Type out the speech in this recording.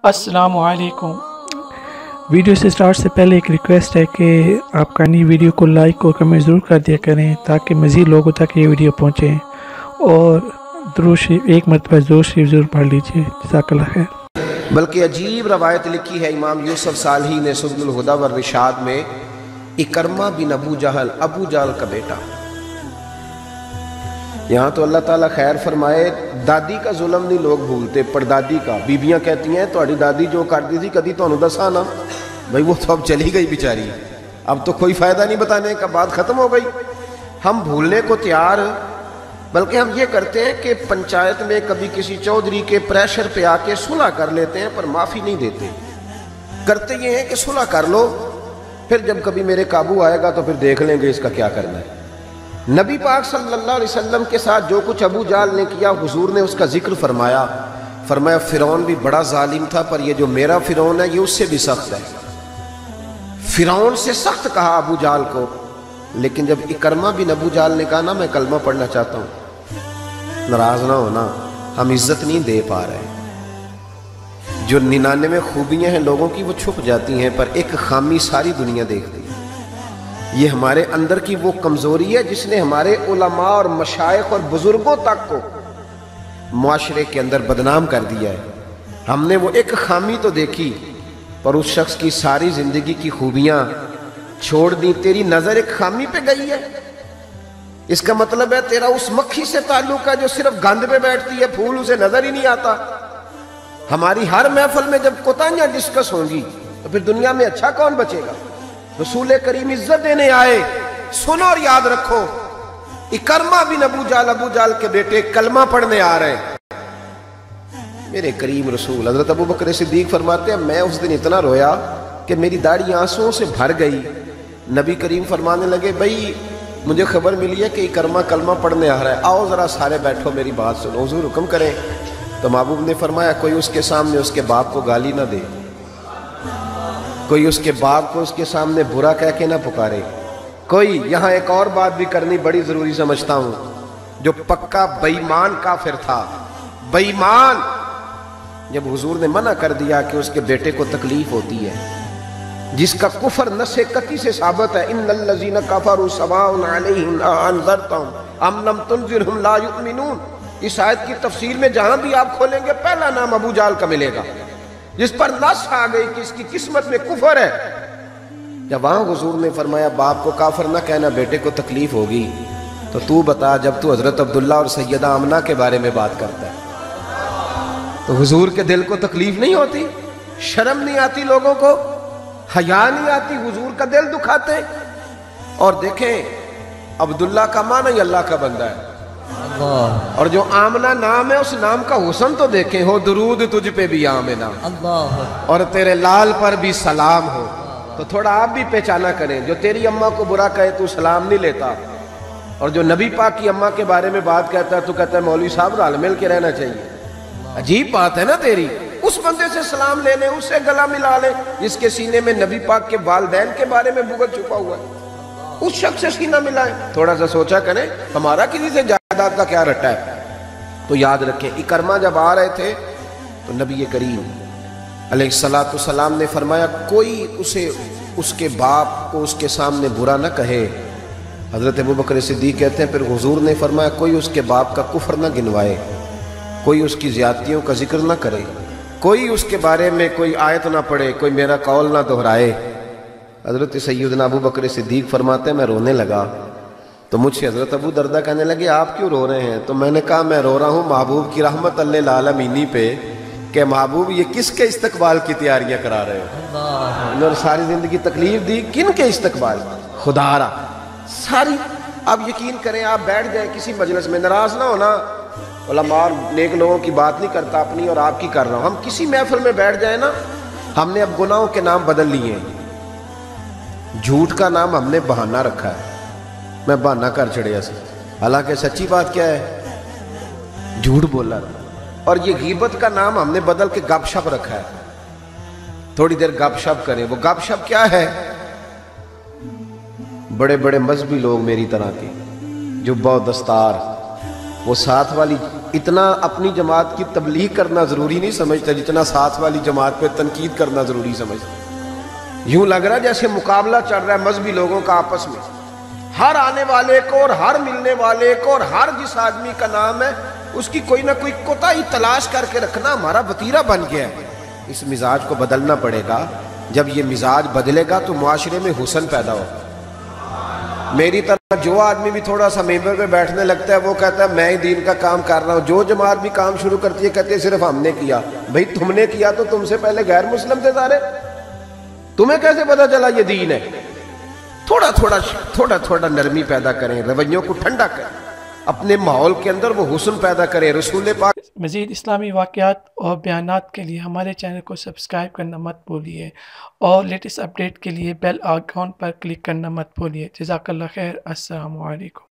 अस्सलाम वालेकुम। वीडियो से स्टार्ट से पहले एक रिक्वेस्ट है कि आप काइंडली वीडियो को लाइक और कमेंट ज़रूर कर दिया करें ताकि मज़ीद लोगों तक ये वीडियो पहुँचे, और दुरूद शरीफ एक मरतबा दुरूद शरीफ ज़रूर पढ़ लीजिए। जज़ाकल्लाह खैर। बल्कि अजीब रवायत लिखी है इमाम यूसुफ सालही ने सुब्हुल हुदा व रिशाद में, इकरमा बिन अबू जहल का बेटा। यहाँ तो अल्लाह ताला खैर फरमाए, दादी का जुल्म नहीं लोग भूलते, परदादी का। बीबियाँ कहती हैं तुम्हारी दादी जो करती थी कदी तुहानू दसा ना, भाई वो तो अब चली गई बेचारी, अब तो कोई फ़ायदा नहीं बताने का, बात ख़त्म हो गई। हम भूलने को तैयार, बल्कि हम ये करते हैं कि पंचायत में कभी किसी चौधरी के प्रेशर पे आके सुलह कर लेते हैं, पर माफ़ी नहीं देते। करते ये हैं कि सुलह कर लो, फिर जब कभी मेरे काबू आएगा तो फिर देख लेंगे इसका क्या करना है। नबी पाक सल्लल्लाहु अलैहि वसल्लम के साथ जो कुछ अबू जाल ने किया, हुजूर ने उसका जिक्र फरमाया। फ़िरौन भी बड़ा जालिम था, पर ये जो मेरा फ़िरौन है ये उससे भी सख्त है। फ़िरौन से सख्त कहा अबू जाल को, लेकिन जब इकरमा बिन अबू जाल ने कहा ना मैं कलमा पढ़ना चाहता हूँ, नाराज़ ना होना, हम इज्जत नहीं दे पा रहे। जो 99 खूबियाँ हैं लोगों की वो छुप जाती हैं, पर एक खामी सारी दुनिया देखती है। ये हमारे अंदर की वो कमज़ोरी है जिसने हमारे उलमा और मशाइख और बुज़ुर्गों तक को मुआशरे के अंदर बदनाम कर दिया है। हमने वो एक खामी तो देखी, पर उस शख्स की सारी ज़िंदगी की खूबियाँ छोड़ दी। तेरी नज़र एक खामी पे गई है, इसका मतलब है तेरा उस मक्खी से ताल्लुक है जो सिर्फ गंद पे बैठती है, फूल उसे नज़र ही नहीं आता। हमारी हर महफिल में जब कोताहियाँ डिस्कस होंगी तो फिर दुनिया में अच्छा कौन बचेगा। रसूल करीम इज्जत देने आए, सुनो और याद रखो, इकरमा बिन अबू जाल के बेटे कलमा पढ़ने आ रहे हैं। मेरे करीम रसूल हजरत अबू बकर सिद्दीक फरमाते हैं, मैं उस दिन इतना रोया कि मेरी दाढ़ी आंसुओं से भर गई। नबी करीम फरमाने लगे, भाई मुझे खबर मिली है कि इकरमा कलमा पढ़ने आ रहा है, आओ ज़रा सारे बैठो मेरी बात सुनो, हुजूर हुक्म करें। तो महबूब ने फरमाया, कोई उसके सामने उसके बाप को गाली ना दे, कोई उसके बाप को उसके सामने बुरा कह के ना पुकारे। कोई, यहाँ एक और बात भी करनी बड़ी ज़रूरी समझता हूँ, जो पक्का बेईमान काफिर था, बेईमान, जब हुजूर ने मना कर दिया कि उसके बेटे को तकलीफ होती है, जिसका कुफर नसे कती से साबित है, इन्नल्लज़ीना कफ़रू सवाउन अलैहिम अअनज़रतहुम अम लम तुनज़िरहुम ला युमिनून। इस आयत की तफसीर में जहां भी आप खोलेंगे पहला नाम अबू जाल का मिलेगा, जिस पर नस आ गई कि इसकी किस्मत में कुफर है। जब वहां हुजूर ने फरमाया बाप को काफिर ना कहना, बेटे को तकलीफ होगी, तो तू बता, जब तू हजरत अब्दुल्ला और सैयदा आमना के बारे में बात करता है तो हुजूर के दिल को तकलीफ नहीं होती, शर्म नहीं आती, लोगों को हया नहीं आती, हुजूर का दिल दुखाते। और देखें, अब्दुल्ला का माना ही अल्लाह का बंदा है, और जो आमना नाम है उस नाम का हुस्न तो देखें, हो दुरूद तुझ पे भी आमिना, और तेरे लाल पर भी सलाम हो। तो थोड़ा आप भी पहचाना करें, जो तेरी अम्मा को बुरा कहे तू सलाम नहीं लेता, और जो नबी पाक की अम्मा के बारे में बात कहता है तू कहता है मौलवी साहब रल मिल के रहना चाहिए। अजीब बात है ना तेरी। उस बंदे से सलाम ले ले, उससे गला मिला ले जिसके सीने में नबी पाक के वालिदैन के बारे में बुग़्ज़ छुपा हुआ है, उस शख्स से सीना मिलाए। थोड़ा सा सोचा करें, हमारा किसी से जायदाद का क्या रट्टा है। तो याद रखें, इकरमा जब आ रहे थे तो नबी करीम अलैहिस्सलातु सलाम ने फरमाया, कोई उसे उसके बाप को उसके सामने बुरा न कहे। हजरत अबू बकर सिद्दीक कहते हैं, फिर हुजूर ने फरमाया, कोई उसके बाप का कुफ्र न गिनवाए, कोई उसकी ज़्यादतियों का जिक्र न करे, कोई उसके बारे में कोई आयत ना पढ़े, कोई मेरा कौल ना दोहराए। हज़रत सैयदना अबू बकर सिद्दीक फरमाते हैं, मैं रोने लगा तो मुझसे हज़रत अबू दरदा कहने लगे, आप क्यों रो रहे हैं। तो मैंने कहा, मैं रो रहा हूँ महबूब की रहमत लिल आलमीन पे, कि महबूब ये किसके इस्तकबाल की तैयारियाँ करा रहे हो। और सारी ज़िंदगी तकलीफ दी, किन के इस्तकबाल, खुदारा सारी। अब यकीन करें, आप बैठ जाए किसी मजलिस में, नाराज़ ना होना, उलमा और नेक लोगों की बात नहीं करता, अपनी और आपकी कर रहा हूँ। हम किसी महफिल में बैठ जाए ना, हमने अब गुनाहों के नाम बदल लिए हैं। झूठ का नाम हमने बहाना रखा है, मैं बहाना कर चढ़िया से, हालांकि सच्ची बात क्या है, झूठ बोला। और ये गीबत का नाम हमने बदल के गपशप रखा है, थोड़ी देर गपशप करें। वो गपशप क्या है, बड़े बड़े मजहबी लोग मेरी तरह के, जुब्बा और दस्तार, वो साथ वाली اتنا اپنی جماعت کی تبلیغ کرنا ضروری نہیں سمجھتا جتنا ساتھ والی جماعت پہ تنقید کرنا ضروری سمجھتا. یوں لگ رہا جیسے مقابلہ چل رہا ہے مذہبی لوگوں کا آپس میں، ہر آنے والے کو اور ہر ملنے والے کو اور ہر جس آدمی کا نام ہے اس کی کوئی نہ کوئی کوتاہی تلاش کر کے رکھنا ہمارا وتیرہ بن گیا ہے. اس مزاج کو بدلنا پڑے گا. جب یہ مزاج بدلے گا تو معاشرے میں حسن پیدا ہو. میری طرح جو آدمی بھی تھوڑا سا ممبر پہ بیٹھنے لگتا ہے وہ کہتا ہے میں ہی دین کا کام کر رہا ہوں. جو جماعت بھی کام شروع کرتی ہے کہتے ہیں صرف ہم نے کیا. بھئی تم نے کیا تو تم سے پہلے غیر مسلم تھے سارے، تمہیں کیسے پتا چلا یہ دین ہے؟ تھوڑا تھوڑا نرمی پیدا کریں، رویوں کو ٹھنڈا کریں، اپنے ماحول کے اندر وہ حسن پیدا کریں. رسول پاک مزید اسلامی واقعات اور بیانات کے لیے ہمارے چینل کو سبسکرائب کرنا مت بھولیے اور لیٹسٹ اپڈیٹ کے لیے بیل آئیکن پر کلک کرنا مت بھولیے. جزاک اللہ خیر. السلام علیکم.